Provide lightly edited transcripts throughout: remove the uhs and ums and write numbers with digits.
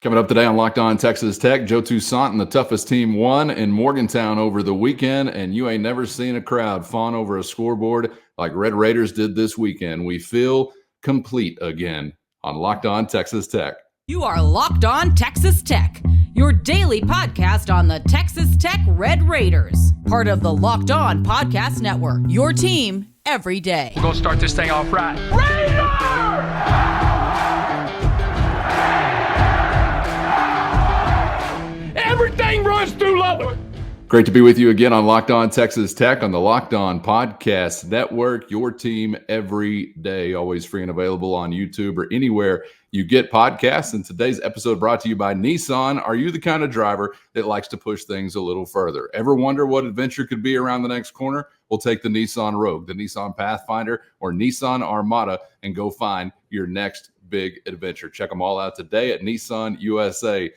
Coming up today on Locked On Texas Tech, Joe Toussaint and the toughest team won in Morgantown over the weekend, and you ain't never seen a crowd fawn over a scoreboard like Red Raiders did this weekend. We feel complete again on Locked On Texas Tech. You are Locked On Texas Tech, your daily podcast on the Texas Tech Red Raiders, part of the Locked On Podcast Network, your team every day. We're going to start this thing off right. Raider! Everything runs through Lubbock. Great to be with you again on Locked On Texas Tech on the Locked On Podcast Network, your team every day, always free and available on YouTube or anywhere you get podcasts. And today's episode brought to you by Nissan. Are you the kind of driver that likes to push things a little further? Ever wonder what adventure could be around the next corner? We'll take the Nissan Rogue, the Nissan Pathfinder, or Nissan Armada and go find your next big adventure. Check them all out today at nissanusa.com.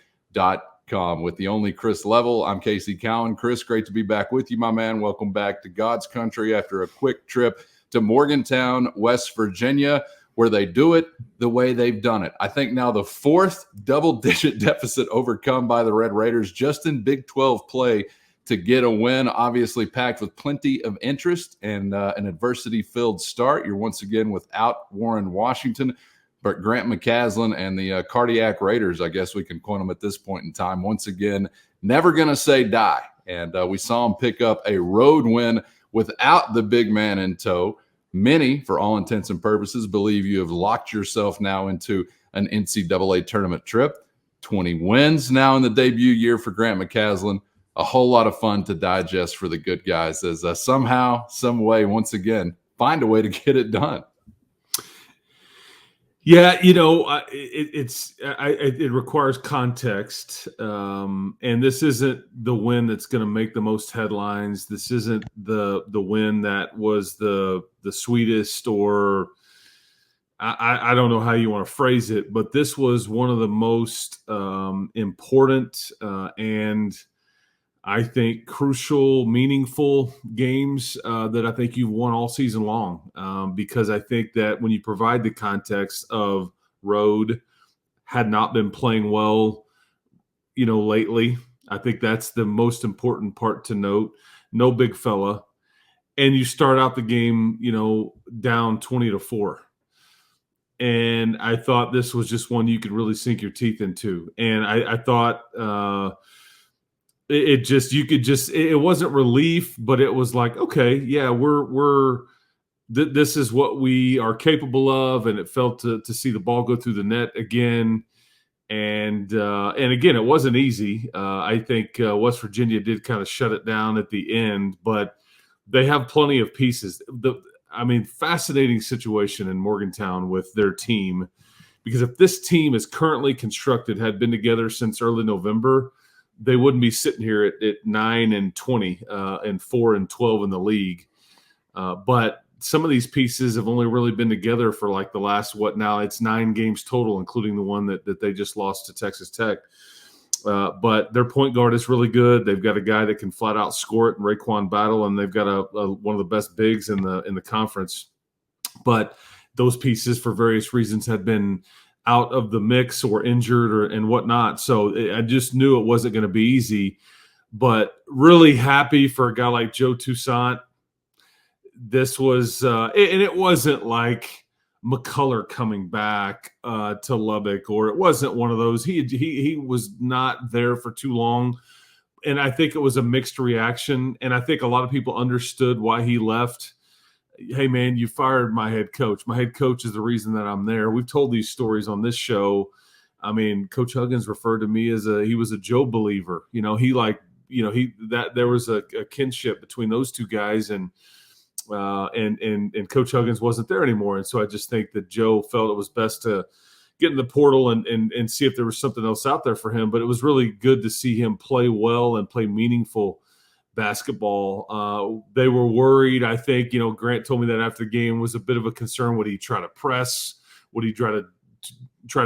With the only Chris Level, I'm Casey Cowan. Chris, great to be back with you, my man. Welcome back to God's country after a quick trip to Morgantown, West Virginia, where they do it the way they've done it. I think now the fourth double-digit deficit overcome by the Red Raiders just in Big 12 play to get a win, obviously packed with plenty of interest and an adversity-filled start. You're once again without Warren Washington, but Grant McCaslin and the Cardiac Raiders, I guess we can coin them at this point in time, once again, never going to say die. And we saw them pick up a road win without the big man in tow. Many, for all intents and purposes, believe you have locked yourself now into an NCAA tournament trip. 20 wins now in the debut year for Grant McCaslin. A whole lot of fun to digest for the good guys as somehow, some way, once again, find a way to get it done. Yeah, it requires context, and this isn't the win that's going to make the most headlines. This isn't the win that was the sweetest, or I don't know how you want to phrase it, but this was one of the most important and I think crucial, meaningful games that I think you've won all season long, because I think that when you provide the context of road had not been playing well, lately, I think that's the most important part to note. No big fella. And you start out the game, down 20-4. And I thought this was just one you could really sink your teeth into. And I thought it wasn't relief, but it was like, okay, yeah, this is what we are capable of. And it felt to see the ball go through the net again. And again, it wasn't easy. I think West Virginia did kind of shut it down at the end, but they have plenty of pieces. Fascinating situation in Morgantown with their team, because if this team is currently constructed, had been together since early November, they wouldn't be sitting here at 9-20 and 4-12 in the league. But some of these pieces have only really been together for like the last, it's 9 games total, including the one that they just lost to Texas Tech. But their point guard is really good. They've got a guy that can flat out score it in Raekwon Battle, and they've got one of the best bigs in the conference. But those pieces, for various reasons, had been out of the mix or injured and whatnot. So I just knew it wasn't going to be easy, but really happy for a guy like Joe Toussaint. This was, and it wasn't like McCullough coming back to Lubbock, or it wasn't one of those. He was not there for too long. And I think it was a mixed reaction. And I think a lot of people understood why he left. Hey, man, you fired my head coach. My head coach is the reason that I'm there. We've told these stories on this show. I mean, Coach Huggins referred to me as he was a Joe believer. There was a kinship between those two guys, and Coach Huggins wasn't there anymore. And so I just think that Joe felt it was best to get in the portal and see if there was something else out there for him. But it was really good to see him play well and play meaningful basketball. They were worried. I think, Grant told me that after the game was a bit of a concern. Would he try to press? Would he try to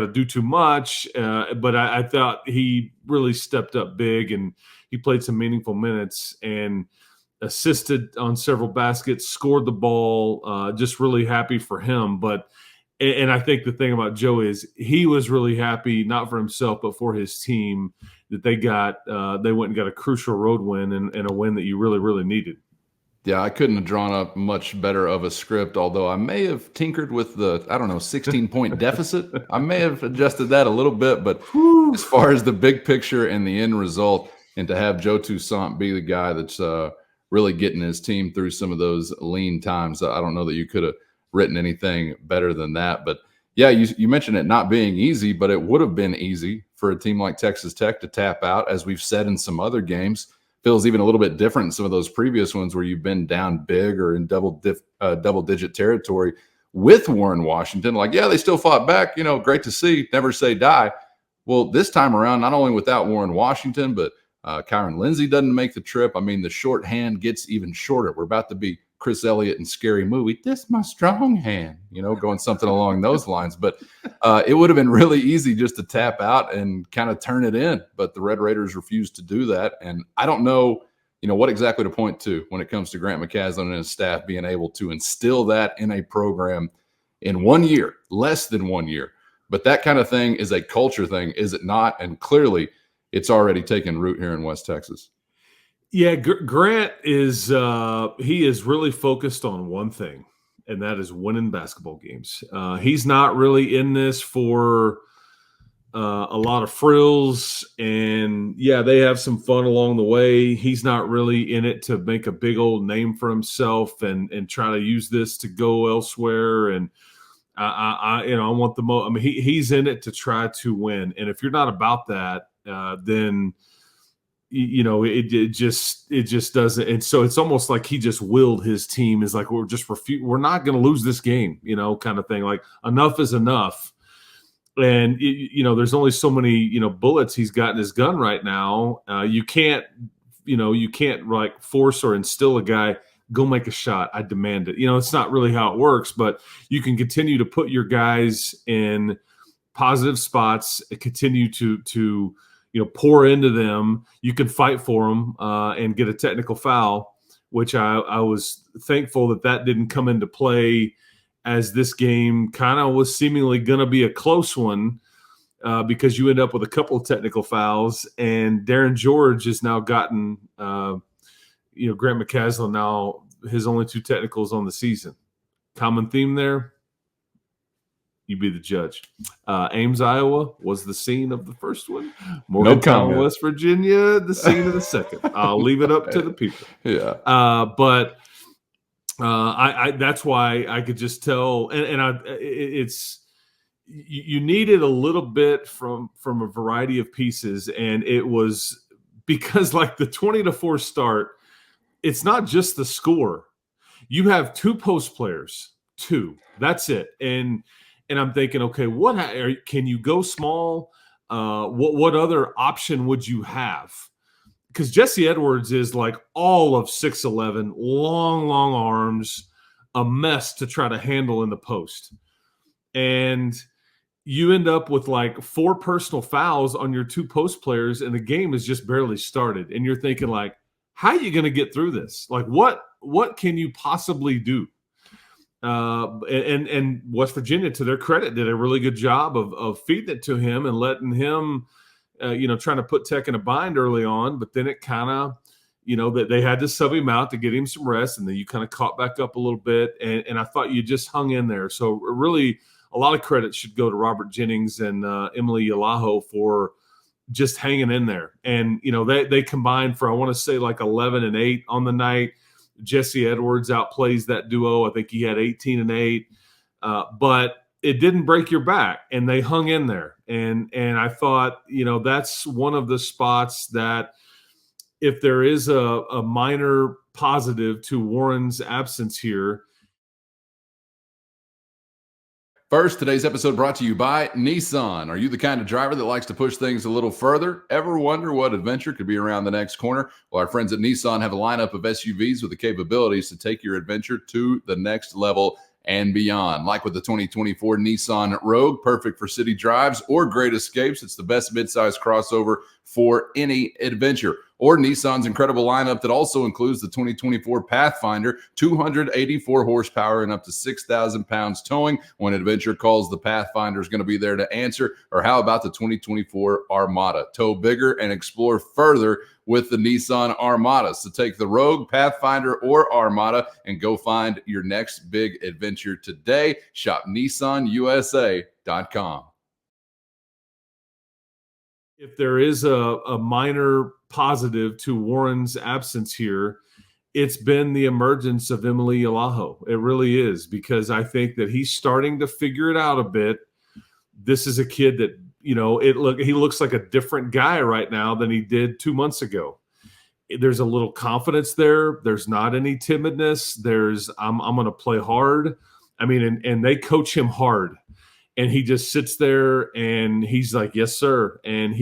do too much? But I thought he really stepped up big, and he played some meaningful minutes and assisted on several baskets, scored the ball. Just really happy for him. But And I think the thing about Joe is he was really happy, not for himself, but for his team, that they went and got a crucial road win and a win that you really, really needed. Yeah, I couldn't have drawn up much better of a script, although I may have tinkered with the, 16-point deficit. I may have adjusted that a little bit, but as far as the big picture and the end result, and to have Joe Toussaint be the guy that's really getting his team through some of those lean times, I don't know that you could have written anything better than that. But yeah, you mentioned it not being easy, but it would have been easy for a team like Texas Tech to tap out, as we've said in some other games. Feels even a little bit different in some of those previous ones where you've been down big or in double-digit territory with Warren Washington. Like, yeah, they still fought back. Great to see. Never say die. Well, this time around, not only without Warren Washington, but Kyron Lindsey doesn't make the trip. I mean, the shorthand gets even shorter. We're about to be Chris Elliott in Scary Movie. This my strong hand, going something along those lines. But it would have been really easy just to tap out and kind of turn it in. But the Red Raiders refused to do that. And I don't know, what exactly to point to when it comes to Grant McCaslin and his staff being able to instill that in a program in 1 year, less than 1 year. But that kind of thing is a culture thing, is it not? And clearly it's already taken root here in West Texas. Yeah, Grant is he is really focused on one thing, and that is winning basketball games. He's not really in this for a lot of frills, and yeah, they have some fun along the way. He's not really in it to make a big old name for himself and try to use this to go elsewhere. And I want the most. I mean, he's in it to try to win, and if you're not about that, then it just doesn't. And so it's almost like he just willed his team, is like, we're not going to lose this game, kind of thing. Like, enough is enough. And there's only so many bullets he's got in his gun right now. You can't like force or instill a guy, go make a shot, I demand it. It's not really how it works, but you can continue to put your guys in positive spots, continue to pour into them. You can fight for them and get a technical foul, which I was thankful that didn't come into play, as this game kind of was seemingly going to be a close one because you end up with a couple of technical fouls, and Darren George has now gotten Grant McCaslin now his only 2 technicals on the season. Common theme there. You be the judge. Ames, Iowa was the scene of the first one. Morgantown, West Virginia, the scene of the second. I'll leave it up to the people. Yeah. But I that's why I could just tell, it's you needed a little bit from a variety of pieces, and it was because like the 20-4 start, it's not just the score. You have 2 post players, 2. That's it. And I'm thinking, okay, can you go small? What other option would you have? Because Jesse Edwards is like all of 6'11", long arms, a mess to try to handle in the post. And you end up with like 4 personal fouls on your 2 post players, and the game has just barely started. And you're thinking like, how are you going to get through this? Like, what can you possibly do? And West Virginia, to their credit, did a really good job of feeding it to him and letting him, trying to put Tech in a bind early on. But then it kind of, that they had to sub him out to get him some rest, and then you kind of caught back up a little bit. And I thought you just hung in there. So really, a lot of credit should go to Robert Jennings and Emily Yalaho for just hanging in there. And they combined for, I want to say, like 11 and 8 on the night. Jesse Edwards outplays that duo. I think he had 18 and 8, but it didn't break your back, and they hung in there. And I thought, that's one of the spots that if there is a minor positive to Warren's absence here. First, today's episode brought to you by Nissan. Are you the kind of driver that likes to push things a little further? Ever wonder what adventure could be around the next corner? Well, our friends at Nissan have a lineup of SUVs with the capabilities to take your adventure to the next level and beyond. Like with the 2024 Nissan Rogue, perfect for city drives or great escapes. It's the best midsize crossover for any adventure. or Nissan's incredible lineup that also includes the 2024 Pathfinder, 284 horsepower and up to 6,000 pounds towing. When adventure calls, the Pathfinder is going to be there to answer. Or how about the 2024 Armada? Tow bigger and explore further with the Nissan Armada. So take the Rogue, Pathfinder, or Armada and go find your next big adventure today. Shop NissanUSA.com. If there is a minor positive to Warren's absence here, it's been the emergence of Emily Alaho. It really is, because I think that he's starting to figure it out a bit. This is a kid that, he looks like a different guy right now than he did 2 months ago. There's a little confidence there. There's not any timidness. There's I'm going to play hard. I mean, and they coach him hard, and he just sits there and he's like, yes, sir. And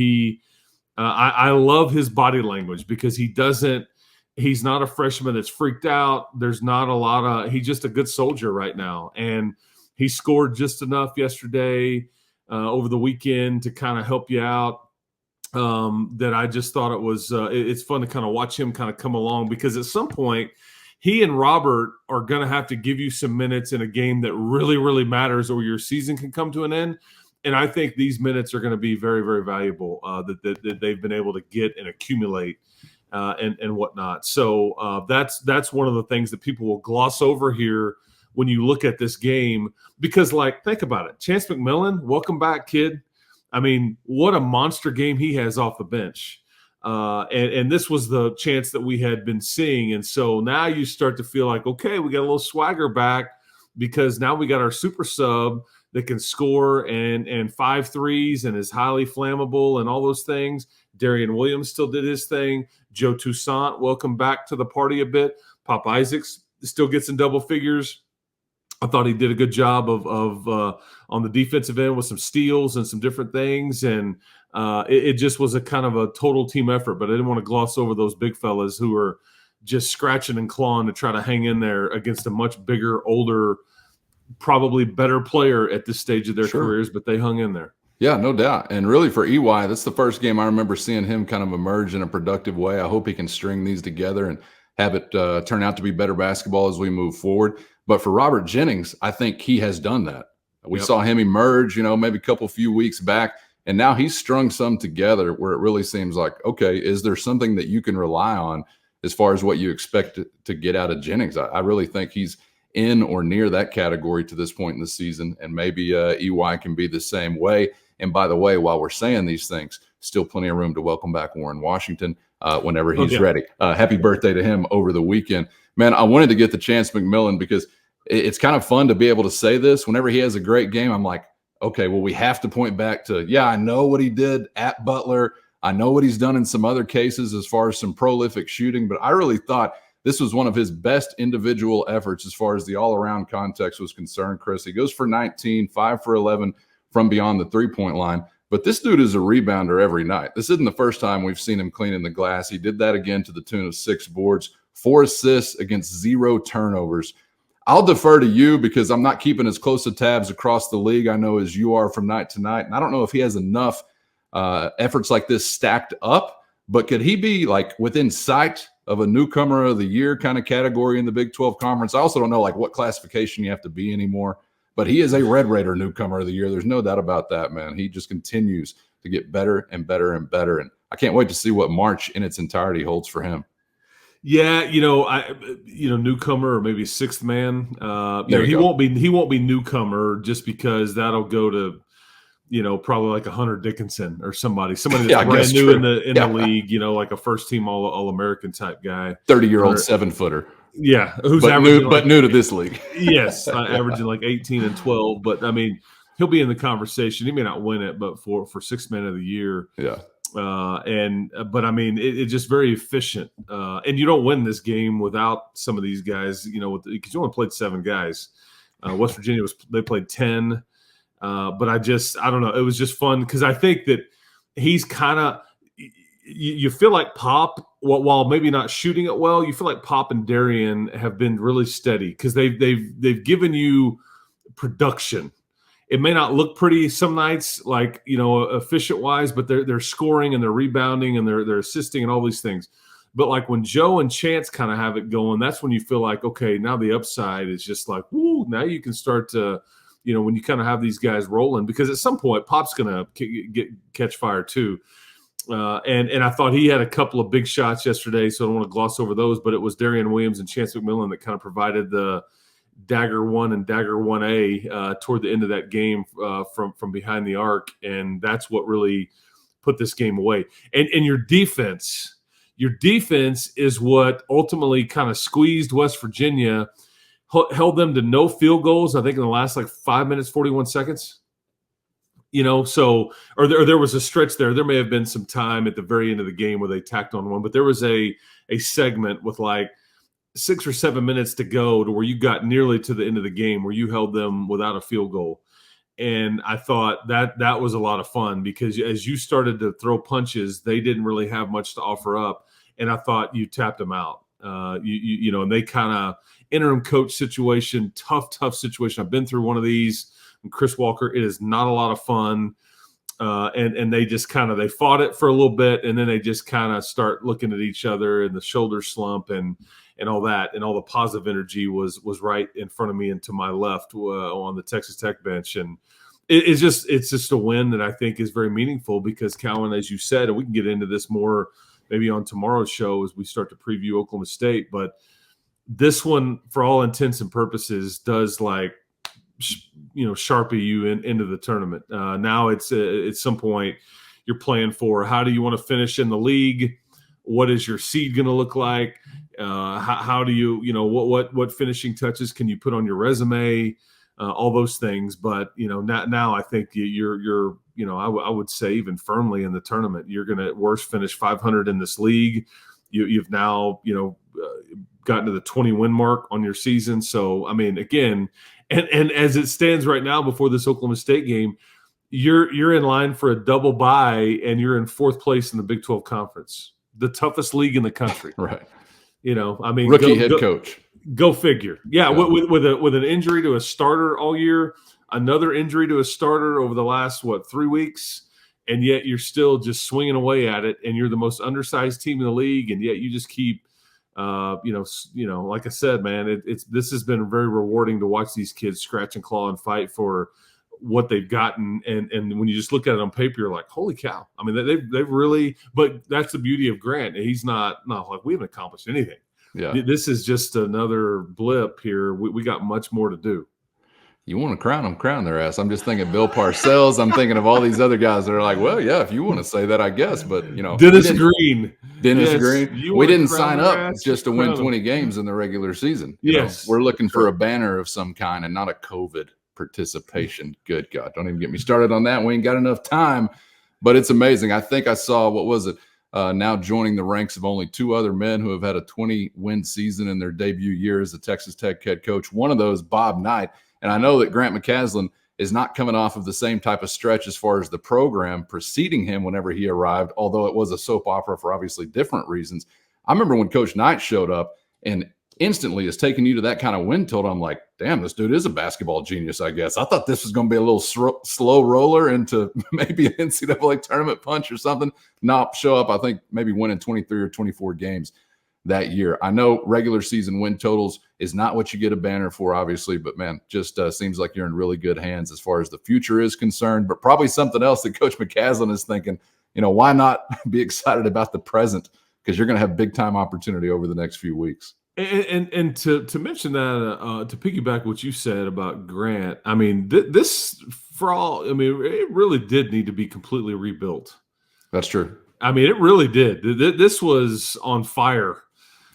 I love his body language, because he's not a freshman that's freaked out. There's not a lot of, he's just a good soldier right now. And he scored just enough yesterday over the weekend to kind of help you out. That I just thought it was it's fun to kind of watch him kind of come along, because at some point he and Robert are going to have to give you some minutes in a game that really, really matters, or your season can come to an end. And I think these minutes are going to be very, very valuable that they've been able to get and accumulate and whatnot. So that's one of the things that people will gloss over here when you look at this game, because, think about it. Chance McMillan, welcome back, kid. I mean, what a monster game he has off the bench. And this was the chance that we had been seeing. And so now you start to feel like, okay, we got a little swagger back, because now we got our super sub that can score and 5 threes and is highly flammable and all those things. Darian Williams still did his thing. Joe Toussaint, welcome back to the party a bit. Pop Isaacs still gets in double figures. I thought he did a good job of on the defensive end with some steals and some different things. And it just was a kind of a total team effort, but I didn't want to gloss over those big fellas who are just scratching and clawing to try to hang in there against a much bigger, older, probably better player at this stage of their careers, but they hung in there. Yeah, no doubt. And really for EY, that's the first game I remember seeing him kind of emerge in a productive way. I hope he can string these together and have it turn out to be better basketball as we move forward. But for Robert Jennings, I think he has done that. We saw him emerge, maybe a few weeks back, and now he's strung some together where it really seems like, okay, is there something that you can rely on as far as what you expect to get out of Jennings? I really think he's in or near that category to this point in the season, and maybe EY can be the same way. And by the way, while we're saying these things, still plenty of room to welcome back Warren Washington whenever he's ready. Happy birthday to him over the weekend. Man, I wanted to get the Chance McMillan because it's kind of fun to be able to say this. Whenever he has a great game, I'm like, okay, well, we have to point back to, I know what he did at Butler. I know what he's done in some other cases as far as some prolific shooting, but I really thought this was one of his best individual efforts as far as the all-around context was concerned, Chris. He goes for 19, 5 for 11 from beyond the three-point line. But this dude is a rebounder every night. This isn't the first time we've seen him cleaning the glass. He did that again to the tune of 6 boards, 4 assists against 0 turnovers. I'll defer to you because I'm not keeping as close of tabs across the league, I know, as you are from night to night. And I don't know if he has enough efforts like this stacked up, but could he be within sight of a newcomer of the year kind of category in the Big 12 Conference? I also don't know what classification you have to be anymore, but he is a Red Raider newcomer of the year. There's no doubt about that, man. He just continues to get better and better and better. And I can't wait to see what March in its entirety holds for him. Yeah, newcomer or maybe sixth man. He won't be newcomer just because that'll go to, probably like a Hunter Dickinson or somebody that's brand new in the league. Like a first team all American type guy, 30-year-old 7-footer. Yeah, who's new to this league. Yes, averaging 18 and 12. But I mean, he'll be in the conversation. He may not win it, but for sixth man of the year. Yeah. But I mean, it's just very efficient. And you don't win this game without some of these guys, because you only played 7 guys. West Virginia they played 10. But I don't know. It was just fun because I think that he's kind of, you feel like Pop, while maybe not shooting it well, you feel like Pop and Darian have been really steady because they've given you production. it may not look pretty some nights, like, efficient wise, but they're scoring and they're rebounding and they're assisting and all these things. But like when Joe and Chance kind of have it going, that's when you feel like, okay, now the upside is just like, woo, now you can start to, when you kind of have these guys rolling, because at some point Pop's going to catch fire too. And I thought he had a couple of big shots yesterday, so I don't want to gloss over those, but it was Darian Williams and Chance McMillan that kind of provided the dagger 1 and dagger 1A toward the end of that game from behind the arc, and that's what really put this game away. And your defense is what ultimately kind of squeezed West Virginia, held them to no field goals, I think, in the last 5 minutes, 41 seconds. So there was a stretch there. There may have been some time at the very end of the game where they tacked on one, but there was a segment with 6 or 7 minutes to go to where you got nearly to the end of the game where you held them without a field goal. And I thought that was a lot of fun, because as you started to throw punches, they didn't really have much to offer up. And I thought you tapped them out. And they kind of interim coach situation, tough situation. I've been through one of these. And Chris Walker, it is not a lot of fun. And they just they fought it for a little bit, and then they just kind of start looking at each other, and the shoulder slump and all that, and all the positive energy was right in front of me and to my left on the Texas Tech bench. And it's just a win that I think is very meaningful, because Cowan, as you said, and we can get into this more maybe on tomorrow's show as we start to preview Oklahoma State, but this one, for all intents and purposes, does Sharpie you into the tournament. Now it's at some point you're playing for, how do you want to finish in the league? What is your seed going to look like? How do you, what finishing touches can you put on your resume? All those things. But, now I think you're I would say even firmly in the tournament, you're going to at worst finish 500 in this league. You've now, gotten to the 20 win mark on your season. So, I mean, again, and as it stands right now before this Oklahoma State game, you're in line for a double bye, and you're in 4th place in the Big 12 Conference, the toughest league in the country. Right. Rookie head coach. Go figure. Yeah, with an injury to a starter all year, another injury to a starter over the last 3 weeks, and yet you're still just swinging away at it, and you're the most undersized team in the league, and yet you just keep. Like I said, man, this has been very rewarding to watch these kids scratch and claw and fight for what they've gotten. And when you just look at it on paper, you're like, holy cow. I mean, they've really, but that's the beauty of Grant. He's not like, we haven't accomplished anything. Yeah. This is just another blip here. We got much more to do. You want to crown them, crown their ass. I'm just thinking Bill Parcells. I'm thinking of all these other guys that are like, well, yeah, if you want to say that, I guess. But, Dennis Green. We didn't sign up just to win 20 games in the regular season. Yes. We're looking for a banner of some kind and not a COVID participation. Good God. Don't even get me started on that. We ain't got enough time. But it's amazing. I think I saw, now joining the ranks of only 2 other men who have had a 20-win season in their debut year as a Texas Tech head coach. One of those, Bob Knight. And I know that Grant McCasland is not coming off of the same type of stretch as far as the program preceding him whenever he arrived, although it was a soap opera for obviously different reasons. I remember when Coach Knight showed up and instantly is taking you to that kind of win total. I'm like, damn, this dude is a basketball genius, I guess. I thought this was going to be a little slow roller into maybe an NCAA tournament punch or something. Not show up, I think, maybe winning 23 or 24 games that year. I know regular season win totals is not what you get a banner for, obviously, but man, just seems like you're in really good hands as far as the future is concerned, but probably something else that Coach McCasland is thinking, why not be excited about the present? Because you're going to have big time opportunity over the next few weeks. And to mention that, to piggyback what you said about Grant, I mean, this it really did need to be completely rebuilt. That's true. I mean, it really did. This was on fire.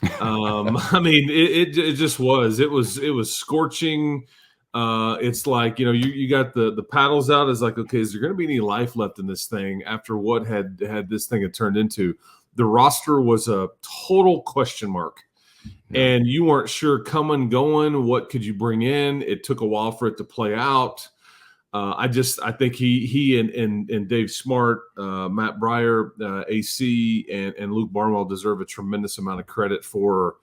I mean, it just was. It was scorching. It's like, you got the paddles out. It's like, okay, is there going to be any life left in this thing after what had this thing had turned into? The roster was a total question mark. And you weren't sure coming, going, what could you bring in? It took a while for it to play out. I think he and Dave Smart, Matt Breyer, AC, and Luke Barnwell deserve a tremendous amount of credit for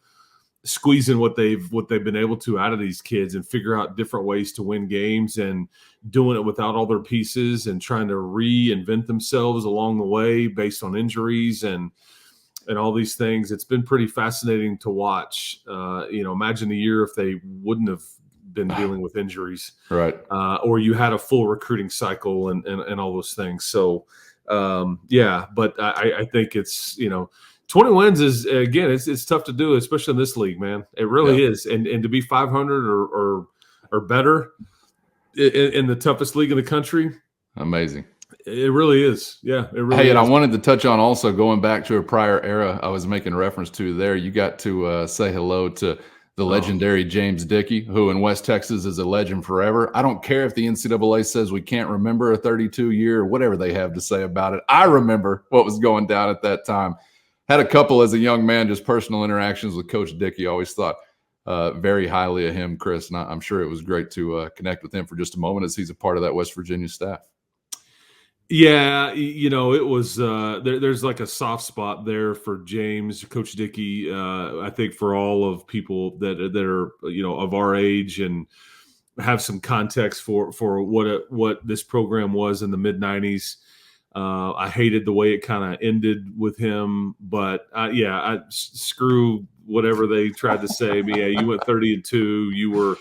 squeezing what they've been able to out of these kids and figure out different ways to win games and doing it without all their pieces and trying to reinvent themselves along the way based on injuries and all these things. It's been pretty fascinating to watch. Imagine a year if they wouldn't have been dealing with injuries, right? Or you had a full recruiting cycle and all those things. So, but I think it's, 20 wins is, again, it's tough to do, especially in this league, man. It really is. And to be 500 or better in the toughest league in the country. Amazing. It really is. Yeah, it really is. And I wanted to touch on also going back to a prior era I was making reference to there. You got to say hello to the legendary James Dickey, who in West Texas is a legend forever. I don't care if the NCAA says we can't remember a 32-year or whatever they have to say about it. I remember what was going down at that time. Had a couple as a young man, just personal interactions with Coach Dickey. Always thought very highly of him, Chris. And I'm sure it was great to connect with him for just a moment as he's a part of that West Virginia staff. Yeah, it was there's like a soft spot there for James, Coach Dickey. I think for all of people that are of our age and have some context for what this program was in the mid '90s. I hated the way it kind of ended with him, but I screw whatever they tried to say. Yeah, you went 30-2.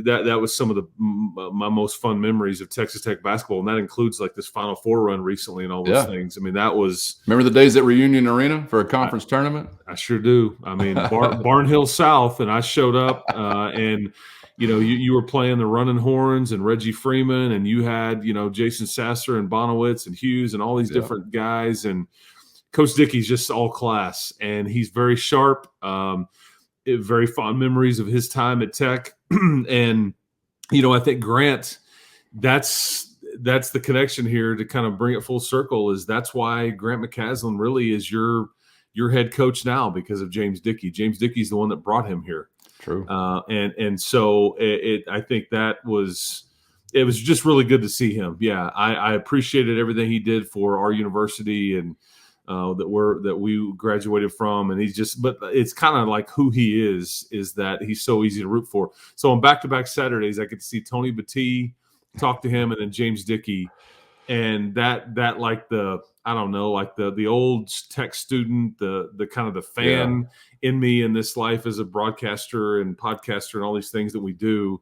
That was some of my most fun memories of Texas Tech basketball, and that includes like this Final Four run recently and all those things. I mean, that was. Remember the days at Reunion Arena for a conference tournament? I sure do. I mean, Barnhill South, and I showed up, and. You were playing the Running Horns and Reggie Freeman, and you had, Jason Sasser and Bonowitz and Hughes and all these different guys. And Coach Dickey's just all class, and he's very sharp. Very fond memories of his time at Tech. And, I think Grant, that's the connection here to kind of bring it full circle is that's why Grant McCaslin really is your head coach now because of James Dickey. James Dickey's the one that brought him here. True. And so I think it was just really good to see him. Yeah. I appreciated everything he did for our university and that we graduated from. And but it's kind of like who he is that he's so easy to root for. So on back-to-back Saturdays, I get to see Tony Battie, talk to him, and then James Dickey. And that like the old Tech student, the kind of the fan in me in this life as a broadcaster and podcaster and all these things that we do,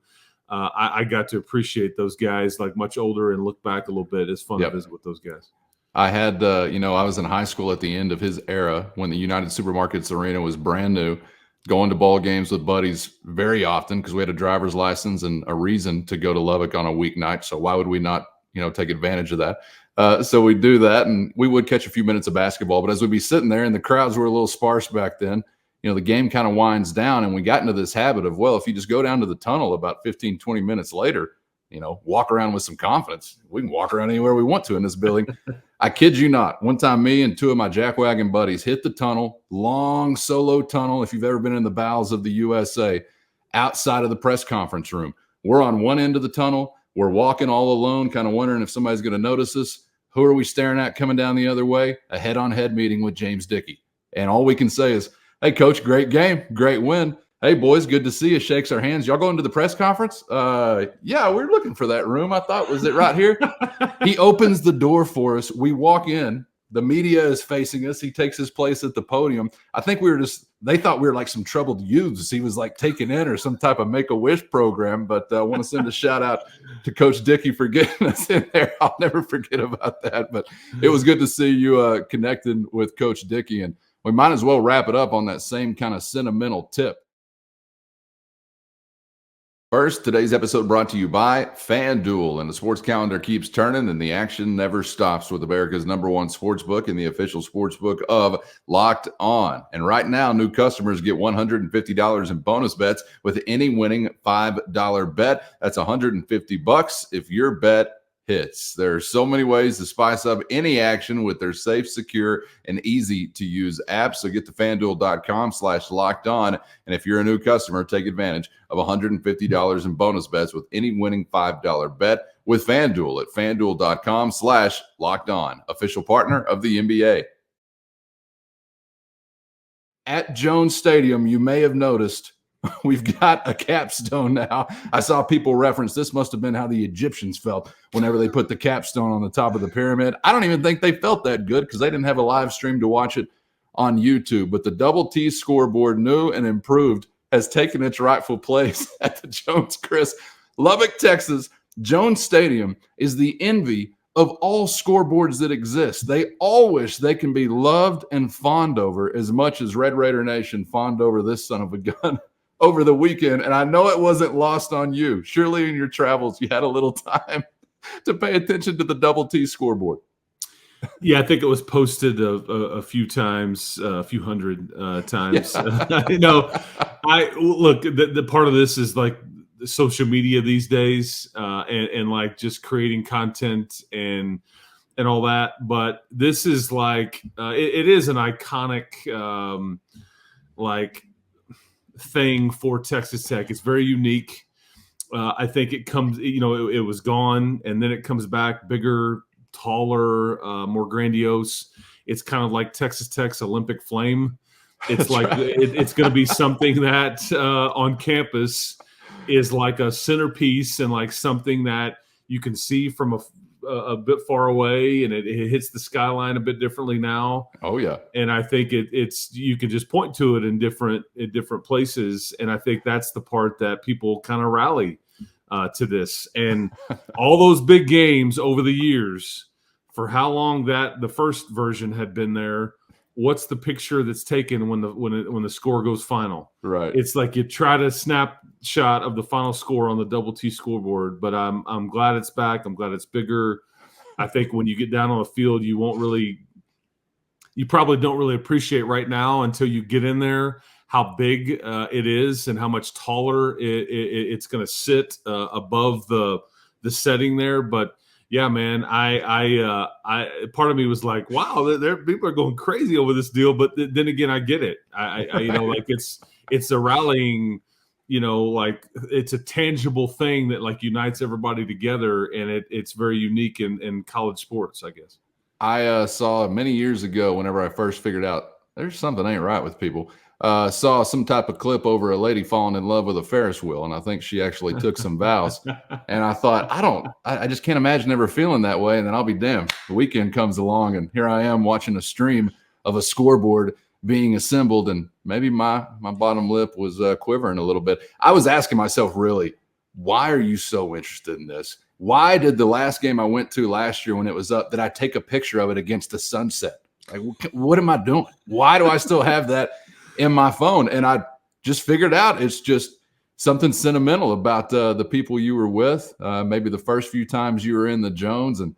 I got to appreciate those guys like much older and look back a little bit. It's fun to visit with those guys. I had, I was in high school at the end of his era when the United Supermarkets Arena was brand new, going to ball games with buddies very often because we had a driver's license and a reason to go to Lubbock on a weeknight. So why would we not take advantage of that. So we do that, and we would catch a few minutes of basketball. But as we'd be sitting there, and the crowds were a little sparse back then, the game kind of winds down, and we got into this habit of, well, if you just go down to the tunnel about 15, 20 minutes later, walk around with some confidence. We can walk around anywhere we want to in this building. I kid you not. One time, me and two of my jackwagon buddies hit the tunnel, long solo tunnel, if you've ever been in the bowels of the USA, outside of the press conference room. We're on one end of the tunnel. We're walking all alone, kind of wondering if somebody's going to notice us. Who are we staring at coming down the other way? A head-on-head meeting with James Dickey. And all we can say is, hey, Coach, great game, great win. Hey, boys, good to see you. Shakes our hands. Y'all going to the press conference? Yeah, we're looking for that room. I thought, was it right here? He opens the door for us. We walk in. The media is facing us. He takes his place at the podium. I think they thought we were like some troubled youths. He was like taken in or some type of Make-A-Wish program. But I want to send a shout out to Coach Dickey for getting us in there. I'll never forget about that. But it was good to see you connecting with Coach Dickey. And we might as well wrap it up on that same kind of sentimental tip. First, today's episode brought to you by FanDuel, and the sports calendar keeps turning and the action never stops with America's #1 sportsbook and the official sportsbook of Locked On. And right now, new customers get $150 in bonus bets with any winning $5 bet. That's $150 if your bet hits. There are so many ways to spice up any action with their safe, secure, and easy-to-use app. So get to FanDuel.com/lockedon. And if you're a new customer, take advantage of $150 in bonus bets with any winning $5 bet with FanDuel at FanDuel.com/lockedon, official partner of the NBA. at Jones Stadium, you may have noticed we've got a capstone now. I saw people reference this must have been how the Egyptians felt whenever they put the capstone on the top of the pyramid. I don't even think they felt that good because they didn't have a live stream to watch it on YouTube. But the Double T scoreboard, new and improved, has taken its rightful place at the Jones Chris. Lubbock, Texas, Jones Stadium is the envy of all scoreboards that exist. They all wish they can be loved and fawned over as much as Red Raider Nation fawned over this son of a gun over the weekend. And I know it wasn't lost on you. Surely in your travels, you had a little time to pay attention to the Double T scoreboard. Yeah, I think it was posted a few times, a few hundred times. Yeah. I look, the part of this is like social media these days, and like just creating content and all that. But this is like it is an iconic like thing for Texas Tech. It's very unique. I think it comes, it was gone and then it comes back bigger, taller, more grandiose. It's kind of like Texas Tech's Olympic flame. It's like right. It's going to be something that on campus is like a centerpiece and like something that you can see from a bit far away, and it hits the skyline a bit differently now. Oh yeah, and I think it's you can just point to it in different places, and I think that's the part that people kind of rally to this. And all those big games over the years, for how long that the first version had been there. What's the picture that's taken when the score goes final? Right. It's like you try to snapshot of the final score on the Double T scoreboard, but I'm glad it's back. I'm glad it's bigger. I think when you get down on the field, you probably don't really appreciate right now until you get in there how big it is and how much taller it's going to sit above the setting there. But yeah, man, I part of me was like, wow, there people are going crazy over this deal. But then again, I get it. I like it's a rallying, like it's a tangible thing that like unites everybody together, and it's very unique in college sports, I guess. I saw many years ago, whenever I first figured out there's something ain't right with people, saw some type of clip over a lady falling in love with a Ferris wheel, and I think she actually took some vows. And I thought, I just can't imagine ever feeling that way. And then I'll be damned. The weekend comes along, and here I am watching a stream of a scoreboard being assembled, and maybe my bottom lip was quivering a little bit. I was asking myself, really, why are you so interested in this? Why did the last game I went to last year when it was up, did I take a picture of it against the sunset? Like, what am I doing? Why do I still have that in my phone? And I just figured out it's just something sentimental about the people you were with. Maybe the first few times you were in the Jones, and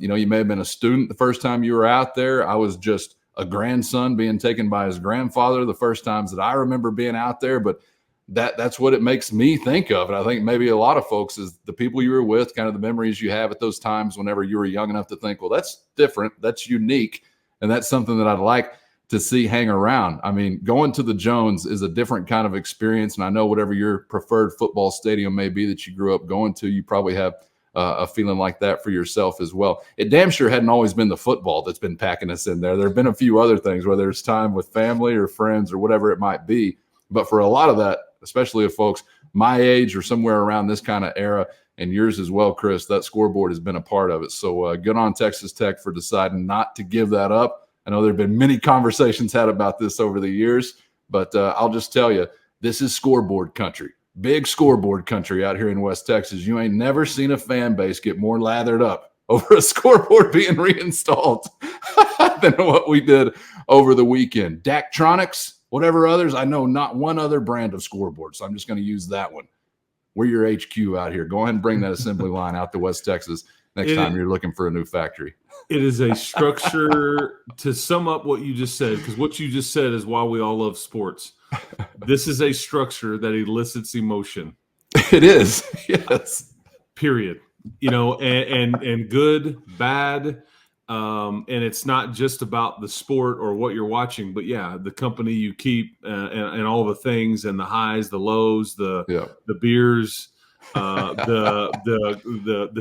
you may have been a student the first time you were out there. I was just a grandson being taken by his grandfather the first times that I remember being out there. But that's what it makes me think of. And I think maybe a lot of folks is the people you were with, kind of the memories you have at those times whenever you were young enough to think, well, that's different, that's unique, and that's something that I'd like to see hang around. I mean, going to the Jones is a different kind of experience. And I know whatever your preferred football stadium may be that you grew up going to, you probably have a feeling like that for yourself as well. It damn sure hadn't always been the football that's been packing us in there. There have been a few other things, whether it's time with family or friends or whatever it might be. But for a lot of that, especially if folks my age or somewhere around this kind of era, and yours as well, Chris, that scoreboard has been a part of it. So good on Texas Tech for deciding not to give that up. I know there have been many conversations had about this over the years, but I'll just tell you, this is scoreboard country, big scoreboard country out here in West Texas. You ain't never seen a fan base get more lathered up over a scoreboard being reinstalled than what we did over the weekend. Daktronics, whatever others, I know not one other brand of scoreboard, so I'm just going to use that one. We're your HQ out here. Go ahead and bring that assembly line out to West Texas next time you're looking for a new factory. It is a structure to sum up what you just said, because what you just said is why we all love sports. This is a structure that elicits emotion. It is, yes. Period. And good, bad, and it's not just about the sport or what you're watching, but yeah, the company you keep and all the things and the highs, the lows, the beers, the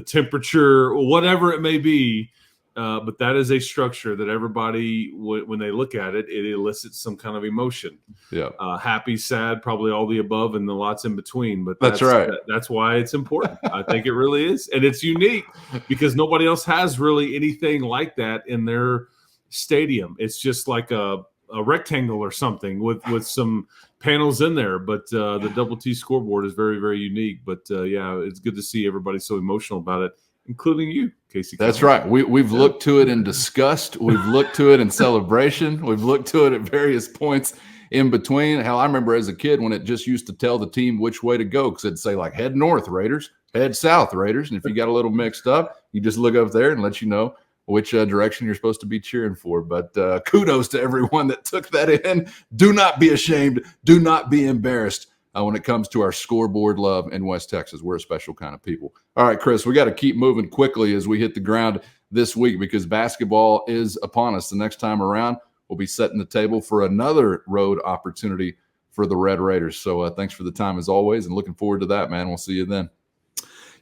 temperature, whatever it may be. but that is a structure that everybody, when they look at it, it elicits some kind of emotion. Yeah. Happy, sad, probably all the above and the lots in between. But that's right. That's why it's important. I think it really is. And it's unique because nobody else has really anything like that in their stadium. It's just like a rectangle or something with some panels in there. But the Double T scoreboard is very, very unique. But yeah, it's good to see everybody so emotional about it, including you, Casey. That's right. We've looked to it in disgust. We've looked to it in celebration. We've looked to it at various points in between. Hell, I remember as a kid when it just used to tell the team which way to go, because it'd say like head north, Raiders, head south, Raiders. And if you got a little mixed up, you just look up there and let you know which direction you're supposed to be cheering for. But kudos to everyone that took that in. Do not be ashamed. Do not be embarrassed when it comes to our scoreboard love in West Texas. We're a special kind of people. All right, Chris, we got to keep moving quickly as we hit the ground this week because basketball is upon us. The next time around, we'll be setting the table for another road opportunity for the Red Raiders. So thanks for the time as always, and looking forward to that, man. We'll see you then.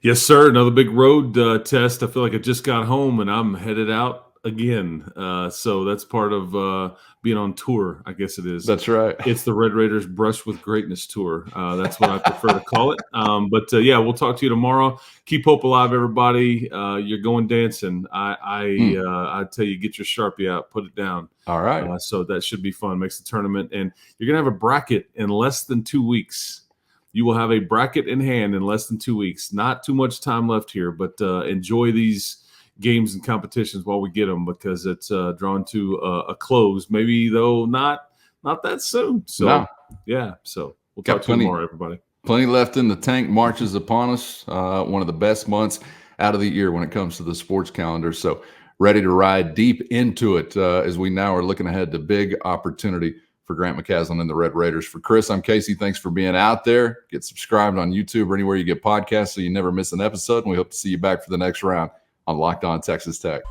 Yes, sir. Another big road test. I feel like I just got home and I'm headed out again. So that's part of being on tour, I guess it is. That's right. It's the Red Raiders Brush with Greatness tour. That's what I prefer to call it. But yeah, we'll talk to you tomorrow. Keep hope alive, everybody. You're going dancing. I tell you, get your Sharpie out, put it down. All right. So that should be fun. Makes the tournament. And you're going to have a bracket in less than 2 weeks. You will have a bracket in hand in less than 2 weeks. Not too much time left here, but enjoy these games and competitions while we get them because it's drawn to a close. Maybe though not that soon. So yeah. So we'll talk to you tomorrow, everybody. Plenty left in the tank. March is upon us. One of the best months out of the year when it comes to the sports calendar. So ready to ride deep into it as we now are looking ahead to big opportunity for Grant McCaslin and the Red Raiders. For Chris, I'm Casey. Thanks for being out there. Get subscribed on YouTube or anywhere you get podcasts so you never miss an episode. And we hope to see you back for the next round on Locked On Texas Tech.